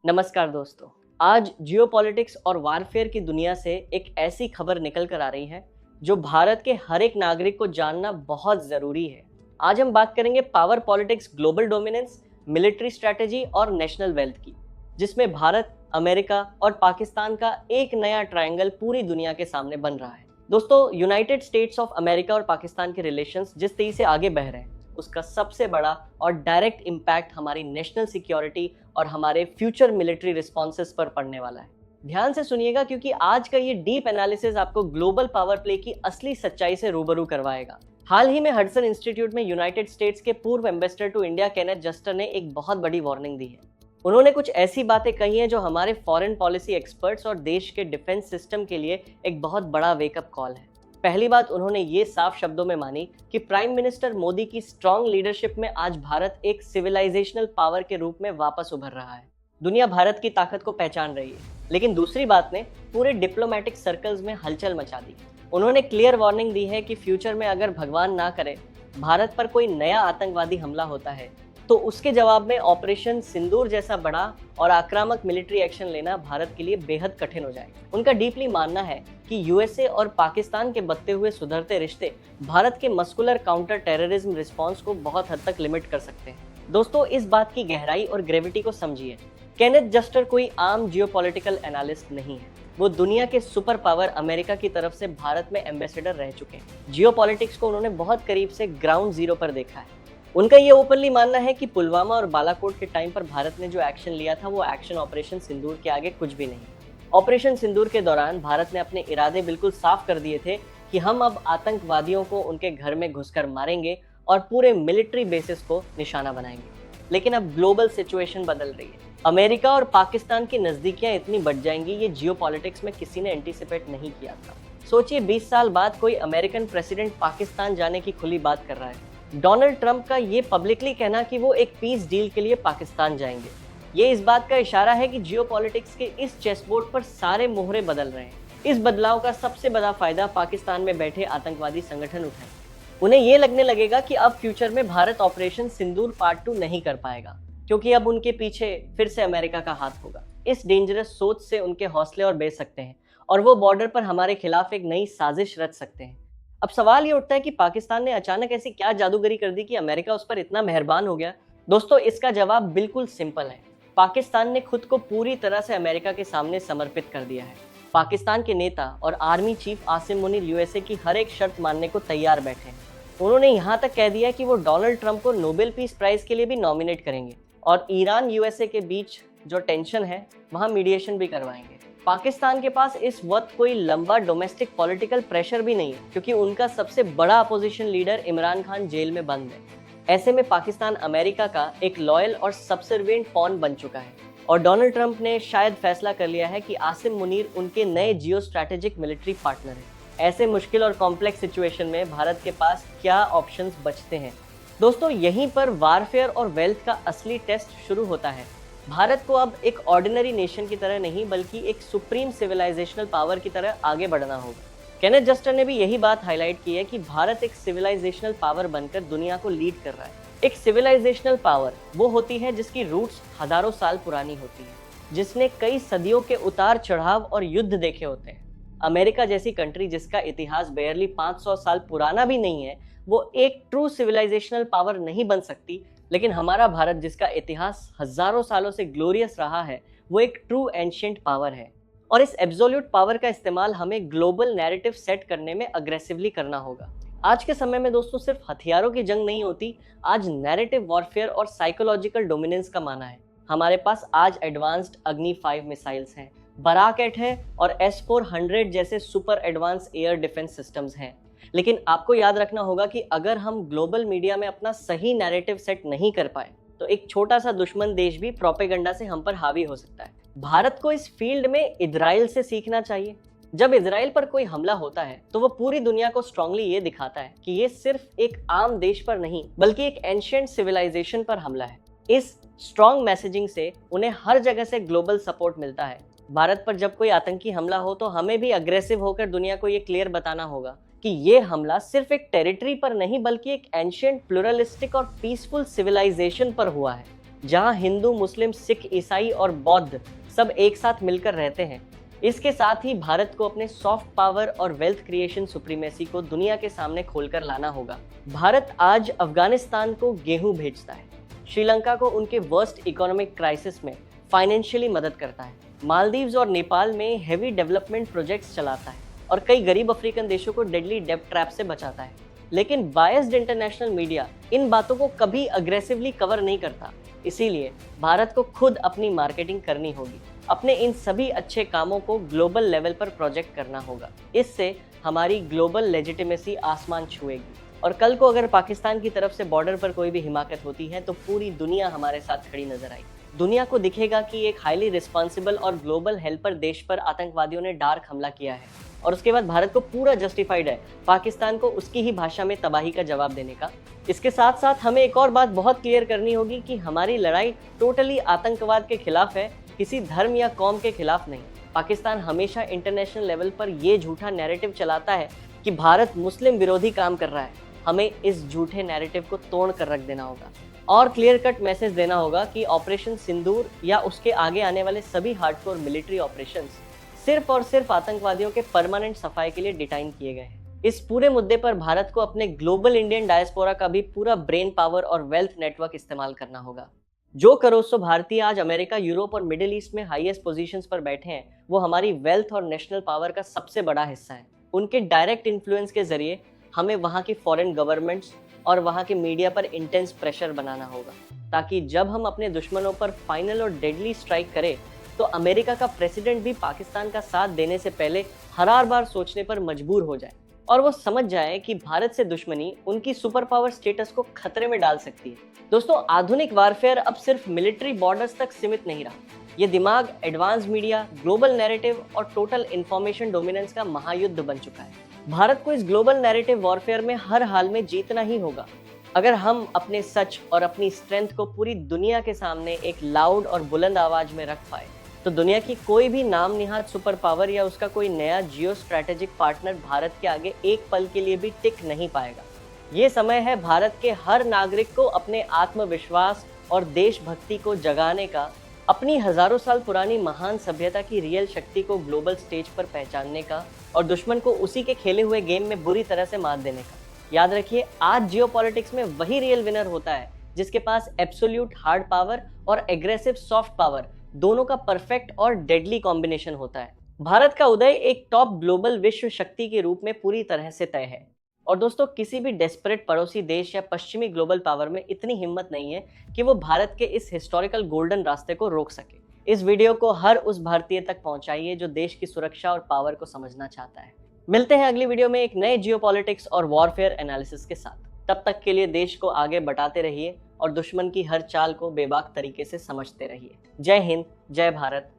नमस्कार दोस्तों। आज जियोपॉलिटिक्स और वारफेयर की दुनिया से एक ऐसी खबर निकल कर आ रही है जो भारत के हर एक नागरिक को जानना बहुत जरूरी है। आज हम बात करेंगे power politics, global dominance, military strategy और नेशनल वेल्थ की, जिसमें भारत, अमेरिका और पाकिस्तान का एक नया ट्रायंगल पूरी दुनिया के सामने बन रहा है। दोस्तों, यूनाइटेड स्टेट्स ऑफ अमेरिका और पाकिस्तान के रिलेशंस जिस तेजी से आगे बह रहे हैं, उसका सबसे बड़ा और डायरेक्ट इम्पैक्ट हमारी नेशनल सिक्योरिटी और हमारे फ्यूचर मिलिट्री रिस्पॉन्सेस पर पड़ने वाला है। ध्यान से सुनिएगा, क्योंकि आज का ये डीप एनालिसिस आपको ग्लोबल पावर प्ले की असली सच्चाई से रूबरू करवाएगा। हाल ही में हडसन इंस्टीट्यूट में यूनाइटेड स्टेट्स के पूर्व ambassador to India Kenneth Juster ने एक बहुत बड़ी वार्निंग दी है। उन्होंने कुछ ऐसी बातें कही हैं जो हमारे फॉरेन पॉलिसी एक्सपर्ट्स और देश के डिफेंस सिस्टम के लिए एक बहुत बड़ा वेकअप कॉल है। पहली बात, उन्होंने ये साफ शब्दों में मानी कि प्राइम मिनिस्टर मोदी की स्ट्रांग लीडरशिप में आज भारत एक सिविलाइजेशनल पावर के रूप में वापस उभर रहा है। दुनिया भारत की ताकत को पहचान रही है। लेकिन दूसरी बात ने पूरे डिप्लोमेटिक सर्कल्स में हलचल मचा दी। उन्होंने क्लियर वार्निंग दी है कि फ्यूचर में अगर भगवान ना करे भारत पर कोई नया आतंकवादी हमला होता है तो उसके जवाब में ऑपरेशन सिंदूर जैसा बड़ा और आक्रामक मिलिट्री एक्शन लेना भारत के लिए बेहद कठिन हो जाएगा। उनका डीपली मानना है कि यूएसए और पाकिस्तान के बढ़ते हुए सुधरते रिश्ते भारत के मस्कुलर काउंटर टेररिज्म रिस्पॉन्स को बहुत हद तक लिमिट कर सकते हैं। दोस्तों, इस बात की गहराई और ग्रेविटी को समझिए। केनेथ जस्टर कोई आम जियोपॉलिटिकल एनालिस्ट नहीं है। वो दुनिया के सुपर पावर अमेरिका की तरफ से भारत में एम्बेसडर रह चुके हैं। जियोपॉलिटिक्स को उन्होंने बहुत करीब से ग्राउंड जीरो पर देखा है। उनका ये ओपनली मानना है कि पुलवामा और बालाकोट के टाइम पर भारत ने जो एक्शन लिया था वो एक्शन ऑपरेशन सिंदूर के आगे कुछ भी नहीं। ऑपरेशन सिंदूर के दौरान भारत ने अपने इरादे बिल्कुल साफ कर दिए थे कि हम अब आतंकवादियों को उनके घर में घुसकर मारेंगे और पूरे मिलिट्री बेसिस को निशाना बनाएंगे। लेकिन अब ग्लोबल सिचुएशन बदल रही है। अमेरिका और पाकिस्तान की नजदीकियां इतनी बढ़ जाएंगी, ये जियोपॉलिटिक्स में किसी ने एंटीसिपेट नहीं किया था। सोचिए, 20 साल बाद कोई अमेरिकन प्रेसिडेंट पाकिस्तान जाने की खुली बात कर रहा है। डोनाल्ड ट्रंप का ये पब्लिकली कहना कि वो एक पीस डील के लिए पाकिस्तान जाएंगे, ये इस बात का इशारा है कि जियोपॉलिटिक्स के इस चेसबोर्ड पर सारे मोहरे बदल रहे हैं। इस बदलाव का सबसे बड़ा फायदा पाकिस्तान में बैठे आतंकवादी संगठन उठाए। उन्हें ये लगने लगेगा कि अब फ्यूचर में भारत ऑपरेशन सिंदूर पार्ट 2 नहीं कर पाएगा, क्योंकि अब उनके पीछे फिर से अमेरिका का हाथ होगा। इस डेंजरस सोच से उनके हौसले और बेच सकते हैं और वो बॉर्डर पर हमारे खिलाफ एक नई साजिश रच सकते हैं। अब सवाल ये उठता है कि पाकिस्तान ने अचानक ऐसी क्या जादूगरी कर दी कि अमेरिका उस पर इतना मेहरबान हो गया। दोस्तों, इसका जवाब बिल्कुल सिंपल है। पाकिस्तान ने खुद को पूरी तरह से अमेरिका के सामने समर्पित कर दिया है। पाकिस्तान के नेता और army chief Asim Munir USA की हर एक शर्त मानने को तैयार बैठे हैं। उन्होंने यहाँ तक कह दिया कि वो डोनाल्ड ट्रंप को नोबेल पीस प्राइज के लिए भी नॉमिनेट करेंगे और ईरान यूएसए के बीच जो टेंशन है वहाँ मीडिएशन भी करवाएंगे। पाकिस्तान के पास इस वक्त कोई लंबा डोमेस्टिक पॉलिटिकल प्रेशर भी नहीं है, क्योंकि उनका सबसे बड़ा opposition leader Imran Khan jail में बंद है। ऐसे में पाकिस्तान अमेरिका का एक लॉयल और सबसर्विएंट पॉन बन चुका है और डोनाल्ड ट्रंप ने शायद फैसला कर लिया है कि आसिम मुनीर उनके नए जियो स्ट्रैटेजिक मिलिट्री पार्टनर है। ऐसे मुश्किल और कॉम्प्लेक्स सिचुएशन में भारत के पास क्या ऑप्शंस बचते हैं? दोस्तों, यहीं पर वारफेयर और वेल्थ का असली टेस्ट शुरू होता है। भारत को अब एक ऑर्डिनरी नेशन की तरह नहीं, बल्कि एक सुप्रीम सिविलाइजेशनल पावर की तरह आगे बढ़ना होगा। केनेथ जस्टर ने भी यही बात हाईलाइट की है कि भारत एक सिविलाइजेशनल पावर बनकर दुनिया को लीड कर रहा है। एक सिविलाइजेशनल पावर वो होती है जिसकी रूट्स हजारों साल पुरानी होती है, जिसने कई सदियों के उतार चढ़ाव और युद्ध देखे होते हैं। अमेरिका जैसी कंट्री जिसका इतिहास बेयरली 500 साल पुराना भी नहीं है, वो एक ट्रू सिविलाइजेशनल पावर नहीं बन सकती। लेकिन हमारा भारत, जिसका इतिहास हजारों सालों से ग्लोरियस रहा है, वो एक ट्रू एंशिएंट पावर है। और इस एब्सोल्यूट पावर का इस्तेमाल हमें ग्लोबल नैरेटिव सेट करने में अग्रेसिवली करना होगा। आज के समय में दोस्तों, सिर्फ हथियारों की जंग नहीं होती, आज नैरेटिव वॉरफेयर और साइकोलॉजिकल डोमिनेंस का माना है। हमारे पास आज एडवांस्ड अग्नि 5 मिसाइल्स हैं, बराक 8 है और S-400 जैसे super advance air defence systems हैं। लेकिन आपको याद रखना होगा कि अगर हम ग्लोबल मीडिया में अपना सही नैरेटिव सेट नहीं कर पाए तो एक छोटा सा दुश्मन देश भी प्रोपेगेंडा से हम पर हावी हो सकता है। भारत को इस फील्ड में इजराइल से सीखना चाहिए। जब इजराइल पर कोई हमला होता है तो वो पूरी दुनिया को स्ट्रांगली ये दिखाता है कि ये सिर्फ एक आम देश पर नहीं, बल्कि एक एंशिएंट सिविलाइजेशन पर हमला है। इस स्ट्रांग मैसेजिंग से उन्हें हर जगह से ग्लोबल सपोर्ट मिलता है। भारत पर जब कोई आतंकी हमला हो तो हमें भी अग्रेसिव होकर दुनिया को ये क्लियर बताना होगा कि ये हमला सिर्फ एक टेरिटरी पर नहीं, बल्कि एक एंशिएंट, प्लुरलिस्टिक और पीसफुल सिविलाइजेशन पर हुआ है। जहां हिंदू, मुस्लिम, सिख, ईसाई और बौद्ध सब एक साथ मिलकर रहते हैं। इसके साथ ही भारत को अपने सॉफ्ट पावर और वेल्थ क्रिएशन सुप्रीमेसी को दुनिया के सामने खोलकर लाना होगा। भारत आज अफगानिस्तान को गेहूं भेजता है, श्रीलंका को उनके वर्स्ट इकोनॉमिक क्राइसिस में फाइनेंशियली मदद करता है, मालदीव्स और नेपाल में हेवी डेवलपमेंट प्रोजेक्ट्स चलाता है और कई गरीब अफ्रीकन देशों को डेडली डेब्ट ट्रैप से बचाता है। लेकिन बायस्ड इंटरनेशनल मीडिया इन बातों को कभी अग्रेसिवली कवर नहीं करता। इसीलिए भारत को खुद अपनी मार्केटिंग करनी होगी, अपने इन सभी अच्छे कामों को ग्लोबल लेवल पर प्रोजेक्ट करना होगा। इससे हमारी ग्लोबल लेजिटिमेसी आसमान छुएगी और कल को अगर पाकिस्तान की तरफ से बॉर्डर पर कोई भी हिमाकत होती है तो पूरी दुनिया हमारे साथ खड़ी नजर आएगी। दुनिया को दिखेगा कि एक हाईली रिस्पॉन्सिबल और ग्लोबल हेल्पर देश पर आतंकवादियों ने डार्क हमला किया है और उसके बाद भारत को पूरा जस्टिफाइड है पाकिस्तान को उसकी ही भाषा में तबाही का जवाब देने का। इसके साथ साथ हमें एक और बात बहुत क्लियर करनी होगी कि हमारी लड़ाई टोटली आतंकवाद के खिलाफ है, किसी धर्म या कौम के खिलाफ नहीं। पाकिस्तान हमेशा इंटरनेशनल लेवल पर यह झूठा नैरेटिव चलाता है कि भारत मुस्लिम विरोधी काम कर रहा है। हमें इस झूठे नैरेटिव को तोड़ कर रख देना होगा और क्लियर कट मैसेज देना होगा कि ऑपरेशन सिंदूर या उसके आगे आने वाले सभी हार्डकोर मिलिट्री ऑपरेशंस सिर्फ और सिर्फ आतंकवादियों के परमानेंट सफाई के लिए डिजाइन किए गए हैं। इस पूरे मुद्दे पर भारत को अपने ग्लोबल इंडियन डायस्पोरा का भी पूरा ब्रेन पावर और वेल्थ नेटवर्क इस्तेमाल करना होगा। जो करोड़ों सौ भारतीय आज अमेरिका, यूरोप और मिडिल ईस्ट में हाईएस्ट पोजीशंस पर बैठे हैं, वो हमारी वेल्थ और नेशनल पावर का सबसे बड़ा हिस्सा है। उनके डायरेक्ट इन्फ्लुएंस के जरिए हमें वहाँ की फॉरेन गवर्नमेंट्स और वहाँ के मीडिया पर इंटेंस प्रेशर बनाना होगा, ताकि जब हम अपने दुश्मनों पर फाइनल और डेडली स्ट्राइक करें तो अमेरिका का प्रेसिडेंट भी पाकिस्तान का साथ देने से पहले हर बार सोचने पर मजबूर हो जाए और वो समझ जाए कि भारत से दुश्मनी उनकी सुपर पावर स्टेटस को खतरे में डाल सकती है। दोस्तों, आधुनिक वारफेयर अब सिर्फ मिलिट्री बॉर्डर्स तक सीमित नहीं रहा। ये दिमाग, एडवांस मीडिया, ग्लोबल नैरेटिव और टोटल इंफॉर्मेशन डोमिनेंस का महायुद्ध बन चुका है। भारत को इस ग्लोबल नैरेटिव वॉरफेयर में हर हाल में जीतना ही होगा। अगर हम अपने सच और अपनी स्ट्रेंथ को पूरी दुनिया के सामने एक लाउड और बुलंद आवाज में रख पाए तो दुनिया की कोई भी नाम निहाद सुपर पावर या उसका कोई नया जियो स्ट्रैटेजिक पार्टनर भारत के आगे एक पल के लिए भी टिक नहीं पाएगा। ये समय है भारत के हर नागरिक को अपने आत्मविश्वास और देशभक्ति को जगाने का, अपनी हजारों साल पुरानी महान सभ्यता की रियल शक्ति को ग्लोबल स्टेज पर पहचानने का और दुश्मन को उसी के खेले हुए गेम में बुरी तरह से मात देने का। याद रखिए, आज जियोपॉलिटिक्स में वही रियल विनर होता है जिसके पास एब्सोल्यूट हार्ड पावर और एग्रेसिव सॉफ्ट पावर दोनों का परफेक्ट और डेडली कॉम्बिनेशन होता है। भारत का उदय एक टॉप ग्लोबल विश्व शक्ति के रूप में पूरी तरह से तय है। और दोस्तों, किसी भी डेस्परेट पड़ोसी देश या पश्चिमी ग्लोबल पावर में इतनी हिम्मत नहीं है कि वो भारत के इस हिस्टोरिकल गोल्डन रास्ते को रोक सके। इस वीडियो को हर उस भारतीय तक पहुंचाइए जो देश की सुरक्षा और पावर को समझना चाहता है। मिलते हैं अगली वीडियो में एक नए जियोपॉलिटिक्स और वॉरफेयर एनालिसिस के साथ। तब तक के लिए देश को आगे बढ़ाते रहिए और दुश्मन की हर चाल को बेबाक तरीके से समझते रहिए। जय हिंद, जय भारत।